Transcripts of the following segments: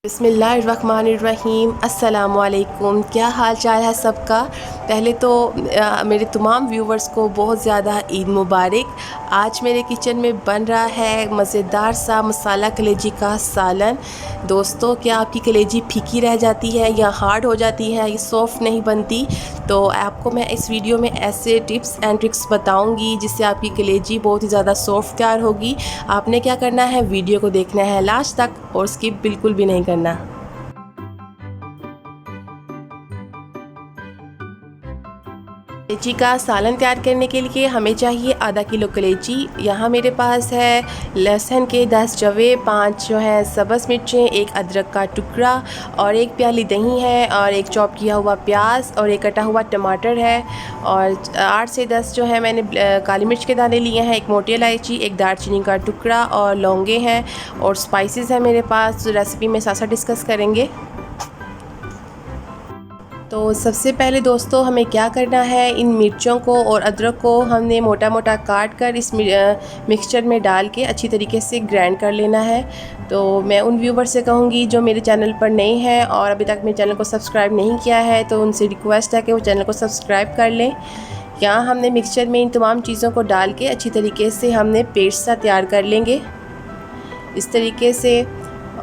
बिस्मिल्लाहिर्रहमानिर्रहीम। अस्सलाम वालेकुम। क्या हाल चाल है सबका। पहले तो मेरे तमाम व्यूवर्स को बहुत ज़्यादा ईद मुबारक। आज मेरे किचन में बन रहा है मज़ेदार सा मसाला कलेजी का सालन। दोस्तों, क्या आपकी कलेजी फीकी रह जाती है या हार्ड हो जाती है, ये सॉफ़्ट नहीं बनती, तो आपको मैं इस वीडियो में ऐसे टिप्स एंड ट्रिक्स बताऊंगी जिससे आपकी कलेजी बहुत ही ज़्यादा सॉफ़्ट तैयार होगी। आपने क्या करना है, वीडियो को देखना है लास्ट तक और स्किप बिल्कुल भी नहीं करना। कलेजी का सालन तैयार करने के लिए हमें चाहिए आधा किलो कलेजी। यहाँ मेरे पास है लहसुन के 10 जवे, 5 जो है सब्ज़ मिर्चें, एक अदरक का टुकड़ा और एक प्याली दही है और एक चॉप किया हुआ प्याज और एक कटा हुआ टमाटर है और 8 से 10 जो है मैंने काली मिर्च के दाने लिए हैं, एक मोटी इलायची, एक दालचीनी का टुकड़ा और लौंगे हैं और स्पाइसेस हैं मेरे पास। रेसिपी में साथ साथ डिस्कस करेंगे। तो सबसे पहले दोस्तों हमें क्या करना है, इन मिर्चों को और अदरक को हमने मोटा मोटा काट कर इस मिक्सचर में डाल के अच्छी तरीके से ग्राइंड कर लेना है। तो मैं उन व्यूवर से कहूँगी जो मेरे चैनल पर नए हैं और अभी तक मेरे चैनल को सब्सक्राइब नहीं किया है, तो उनसे रिक्वेस्ट है कि वो चैनल को सब्सक्राइब कर लें। यहाँ हमने मिक्सचर में इन तमाम चीज़ों को डाल के अच्छी तरीके से हमने पेस्ट सा तैयार कर लेंगे इस तरीके से।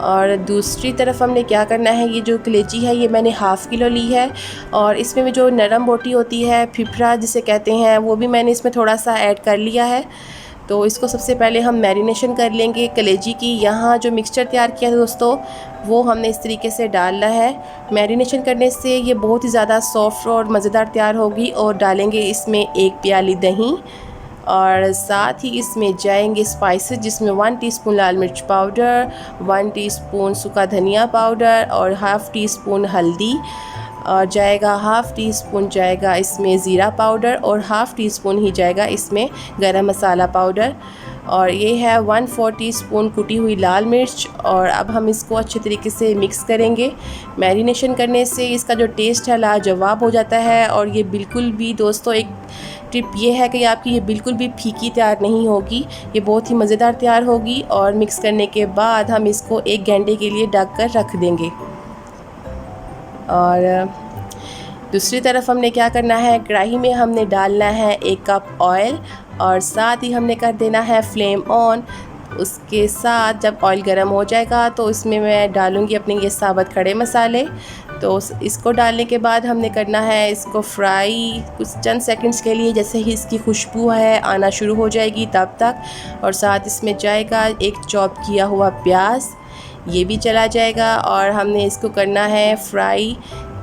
और दूसरी तरफ हमने क्या करना है, ये जो कलेजी है ये मैंने हाफ़ किलो ली है और इसमें भी जो नरम बोटी होती है, फिफरा जिसे कहते हैं, वो भी मैंने इसमें थोड़ा सा ऐड कर लिया है। तो इसको सबसे पहले हम मैरिनेशन कर लेंगे कलेजी की। यहाँ जो मिक्सचर तैयार किया है दोस्तों, वो हमने इस तरीके से डालना है। मैरिनेशन करने से ये बहुत ही ज़्यादा सॉफ्ट और मज़ेदार तैयार होगी। और डालेंगे इसमें एक प्याली दही और साथ ही इसमें जाएंगे स्पाइसेस, जिसमें 1 टीस्पून लाल मिर्च पाउडर, 1 टीस्पून सूखा धनिया पाउडर और हाफ़ टी स्पून हल्दी और जाएगा हाफ़ टी स्पून जाएगा इसमें ज़ीरा पाउडर और हाफ़ टी स्पून ही जाएगा इसमें गरम मसाला पाउडर और ये है 1/4 टीस्पून कुटी हुई लाल मिर्च। और अब हम इसको अच्छे तरीके से मिक्स करेंगे। मैरिनेशन करने से इसका जो टेस्ट है लाजवाब हो जाता है। और ये बिल्कुल भी दोस्तों, एक टिप ये है कि आपकी ये बिल्कुल भी फीकी तैयार नहीं होगी, ये बहुत ही मज़ेदार तैयार होगी। और मिक्स करने के बाद हम इसको 1 घंटे के लिए ढक कर रख देंगे। और दूसरी तरफ हमने क्या करना है, कढ़ाई में हमने डालना है 1 कप ऑयल और साथ ही हमने कर देना है फ्लेम ऑन। उसके साथ जब ऑयल गर्म हो जाएगा तो इसमें मैं डालूँगी अपने ये साबुत खड़े मसाले। तो इसको डालने के बाद हमने करना है इसको फ्राई कुछ चंद सेकंड्स के लिए, जैसे ही इसकी खुशबू है आना शुरू हो जाएगी तब तक। और साथ इसमें जाएगा एक चॉप किया हुआ प्याज, ये भी चला जाएगा और हमने इसको करना है फ्राई।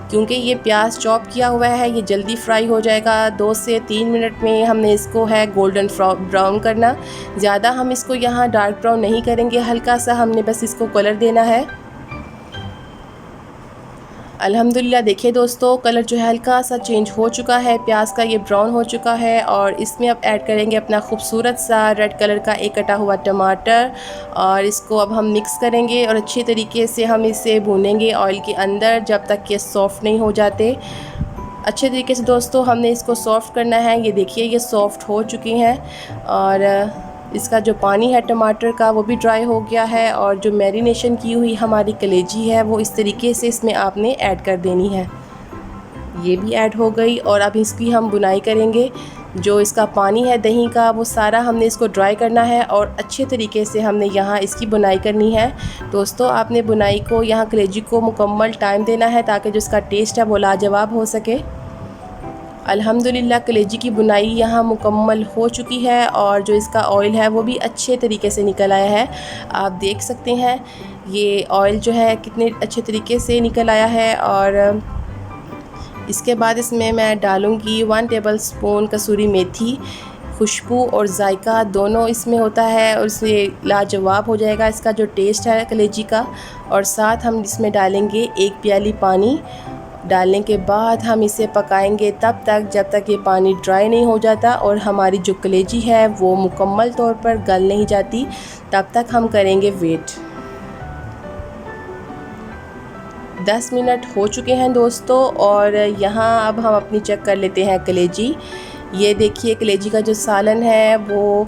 क्योंकि ये प्याज चॉप किया हुआ है, ये जल्दी फ्राई हो जाएगा। 2 से 3 मिनट में हमने इसको है गोल्डन ब्राउन करना। ज़्यादा हम इसको यहाँ डार्क ब्राउन नहीं करेंगे, हल्का सा हमने बस इसको कलर देना है। अल्हम्दुलिल्लाह देखिए दोस्तों, कलर जो है हल्का सा चेंज हो चुका है, प्याज का ये ब्राउन हो चुका है। और इसमें अब ऐड करेंगे अपना खूबसूरत सा रेड कलर का एक कटा हुआ टमाटर और इसको अब हम मिक्स करेंगे और अच्छे तरीके से हम इसे भूनेंगे ऑयल के अंदर जब तक कि सॉफ़्ट नहीं हो जाते। अच्छे तरीके से दोस्तों हमने इसको सॉफ़्ट करना है। ये देखिए ये सॉफ़्ट हो चुकी हैं और इसका जो पानी है टमाटर का वो भी ड्राई हो गया है। और जो मैरिनेशन की हुई हमारी कलेजी है वो इस तरीके से इसमें आपने ऐड कर देनी है। ये भी ऐड हो गई और अब इसकी हम बुनाई करेंगे। जो इसका पानी है दही का वो सारा हमने इसको ड्राई करना है और अच्छे तरीके से हमने यहाँ इसकी बुनाई करनी है। दोस्तों, आपने बुनाई को यहाँ कलेजी को मुकम्मल टाइम देना है ताकि जो इसका टेस्ट है वो लाजवाब हो सके। अल्हम्दुलिल्लाह कलेजी की बुनाई यहाँ मुकम्मल हो चुकी है और जो इसका ऑयल है वो भी अच्छे तरीके से निकल आया है। आप देख सकते हैं ये ऑयल जो है कितने अच्छे तरीके से निकल आया है। और इसके बाद इसमें मैं डालूँगी 1 टेबलस्पून कसूरी मेथी। खुशबू और जायका दोनों इसमें होता है और इससे लाजवाब हो जाएगा इसका जो टेस्ट है कलेजी का। और साथ हम इसमें डालेंगे 1 प्याली पानी। डालने के बाद हम इसे पकाएंगे तब तक जब तक ये पानी ड्राई नहीं हो जाता और हमारी जो कलेजी है वो मुकम्मल तौर पर गल नहीं जाती, तब तक हम करेंगे वेट। 10 मिनट हो चुके हैं दोस्तों और यहाँ अब हम अपनी चेक कर लेते हैं कलेजी। ये देखिए कलेजी का जो सालन है वो